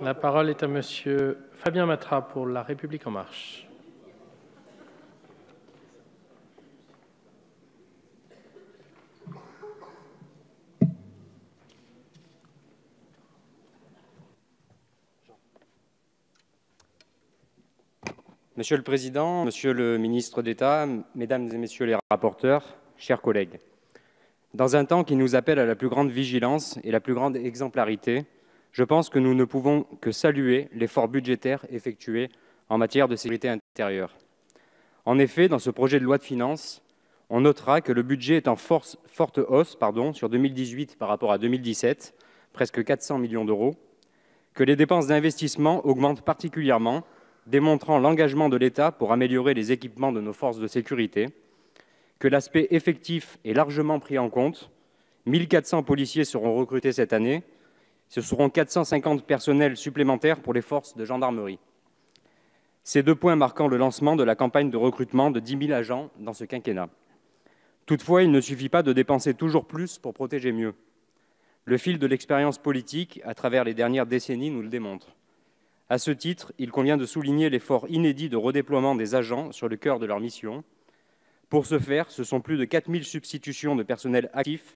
La parole est à Monsieur Fabien Matras pour La République En Marche. Monsieur le Président, Monsieur le Ministre d'État, Mesdames et Messieurs les rapporteurs, chers collègues, dans un temps qui nous appelle à la plus grande vigilance et la plus grande exemplarité, je pense que nous ne pouvons que saluer l'effort budgétaire effectué en matière de sécurité intérieure. En effet, dans ce projet de loi de finances, on notera que le budget est en forte hausse sur 2018 par rapport à 2017, presque 400 millions d'euros, que les dépenses d'investissement augmentent particulièrement, démontrant l'engagement de l'État pour améliorer les équipements de nos forces de sécurité, que l'aspect effectif est largement pris en compte. 1 400 policiers seront recrutés cette année. Ce seront 450 personnels supplémentaires pour les forces de gendarmerie. Ces deux points marquant le lancement de la campagne de recrutement de 10 000 agents dans ce quinquennat. Toutefois, il ne suffit pas de dépenser toujours plus pour protéger mieux. Le fil de l'expérience politique, à travers les dernières décennies, nous le démontre. À ce titre, il convient de souligner l'effort inédit de redéploiement des agents sur le cœur de leur mission. Pour ce faire, ce sont plus de 4 000 substitutions de personnel actif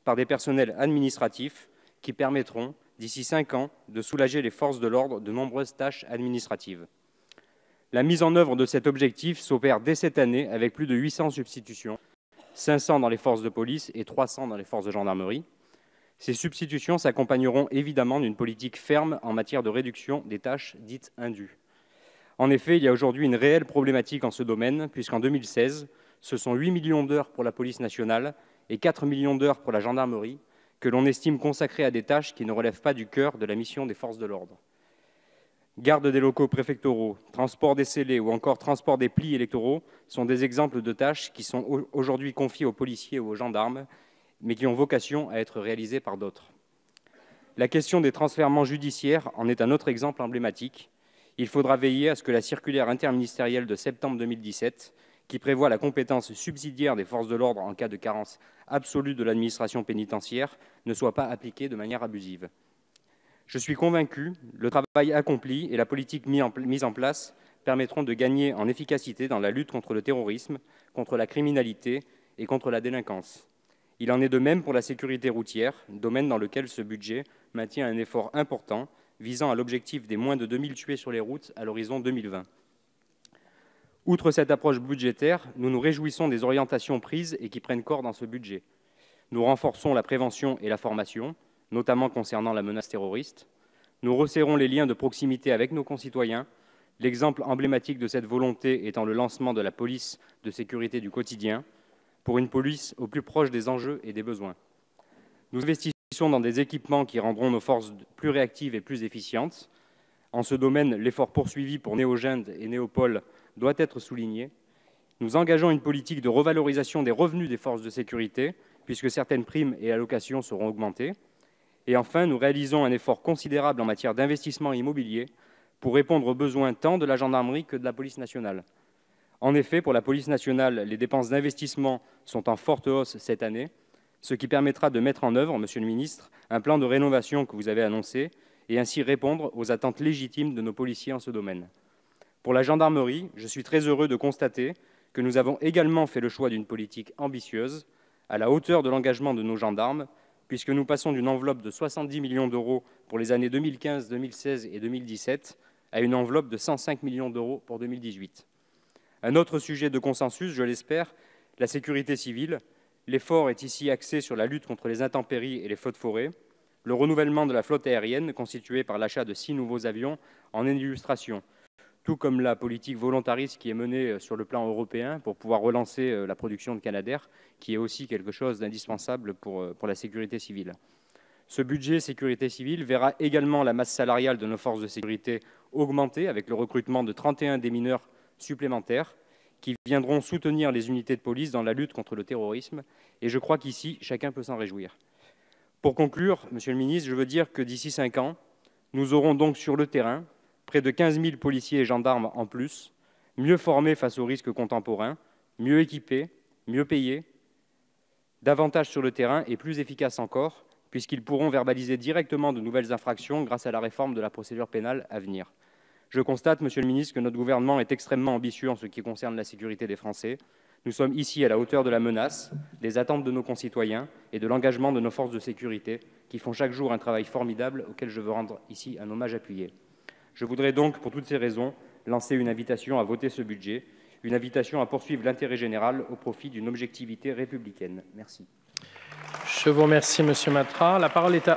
par des personnels administratifs qui permettront, d'ici 5 ans, de soulager les forces de l'ordre de nombreuses tâches administratives. La mise en œuvre de cet objectif s'opère dès cette année avec plus de 800 substitutions, 500 dans les forces de police et 300 dans les forces de gendarmerie. Ces substitutions s'accompagneront évidemment d'une politique ferme en matière de réduction des tâches dites indues. En effet, il y a aujourd'hui une réelle problématique en ce domaine, puisqu'en 2016, ce sont 8 millions d'heures pour la police nationale et 4 millions d'heures pour la gendarmerie que l'on estime consacrées à des tâches qui ne relèvent pas du cœur de la mission des forces de l'ordre. Garde des locaux préfectoraux, transport des scellés ou encore transport des plis électoraux sont des exemples de tâches qui sont aujourd'hui confiées aux policiers ou aux gendarmes, mais qui ont vocation à être réalisées par d'autres. La question des transfèrements judiciaires en est un autre exemple emblématique. Il faudra veiller à ce que la circulaire interministérielle de septembre 2017, qui prévoit la compétence subsidiaire des forces de l'ordre en cas de carence absolue de l'administration pénitentiaire, ne soit pas appliquée de manière abusive. Je suis convaincu, le travail accompli et la politique mise en place permettront de gagner en efficacité dans la lutte contre le terrorisme, contre la criminalité et contre la délinquance. Il en est de même pour la sécurité routière, domaine dans lequel ce budget maintient un effort important visant à l'objectif des moins de 2000 tués sur les routes à l'horizon 2020. Outre cette approche budgétaire, nous nous réjouissons des orientations prises et qui prennent corps dans ce budget. Nous renforçons la prévention et la formation, notamment concernant la menace terroriste. Nous resserrons les liens de proximité avec nos concitoyens, l'exemple emblématique de cette volonté étant le lancement de la police de sécurité du quotidien, pour une police au plus proche des enjeux et des besoins. Nous investissons dans des équipements qui rendront nos forces plus réactives et plus efficientes. En ce domaine, l'effort poursuivi pour Néogend et Néopol doit être souligné. Nous engageons une politique de revalorisation des revenus des forces de sécurité, puisque certaines primes et allocations seront augmentées. Et enfin, nous réalisons un effort considérable en matière d'investissement immobilier pour répondre aux besoins tant de la gendarmerie que de la police nationale. En effet, pour la police nationale, les dépenses d'investissement sont en forte hausse cette année, ce qui permettra de mettre en œuvre, Monsieur le Ministre, un plan de rénovation que vous avez annoncé et ainsi répondre aux attentes légitimes de nos policiers en ce domaine. Pour la gendarmerie, je suis très heureux de constater que nous avons également fait le choix d'une politique ambitieuse, à la hauteur de l'engagement de nos gendarmes, puisque nous passons d'une enveloppe de 70 millions d'euros pour les années 2015, 2016 et 2017 à une enveloppe de 105 millions d'euros pour 2018. Un autre sujet de consensus, je l'espère, la sécurité civile. L'effort est ici axé sur la lutte contre les intempéries et les feux de forêt. Le renouvellement de la flotte aérienne, constitué par l'achat de 6 nouveaux avions, en est une illustration, tout comme la politique volontariste qui est menée sur le plan européen pour pouvoir relancer la production de Canadair, qui est aussi quelque chose d'indispensable pour la sécurité civile. Ce budget sécurité civile verra également la masse salariale de nos forces de sécurité augmenter avec le recrutement de 31 démineurs supplémentaires qui viendront soutenir les unités de police dans la lutte contre le terrorisme. Et je crois qu'ici, chacun peut s'en réjouir. Pour conclure, Monsieur le Ministre, je veux dire que d'ici 5 ans, nous aurons donc sur le terrain près de 15 000 policiers et gendarmes en plus, mieux formés face aux risques contemporains, mieux équipés, mieux payés, davantage sur le terrain et plus efficaces encore, puisqu'ils pourront verbaliser directement de nouvelles infractions grâce à la réforme de la procédure pénale à venir. Je constate, Monsieur le ministre, que notre gouvernement est extrêmement ambitieux en ce qui concerne la sécurité des Français. Nous sommes ici à la hauteur de la menace, des attentes de nos concitoyens et de l'engagement de nos forces de sécurité qui font chaque jour un travail formidable auquel je veux rendre ici un hommage appuyé. Je voudrais donc, pour toutes ces raisons, lancer une invitation à voter ce budget, une invitation à poursuivre l'intérêt général au profit d'une objectivité républicaine. Merci. Je vous remercie, Monsieur Matra. La parole est à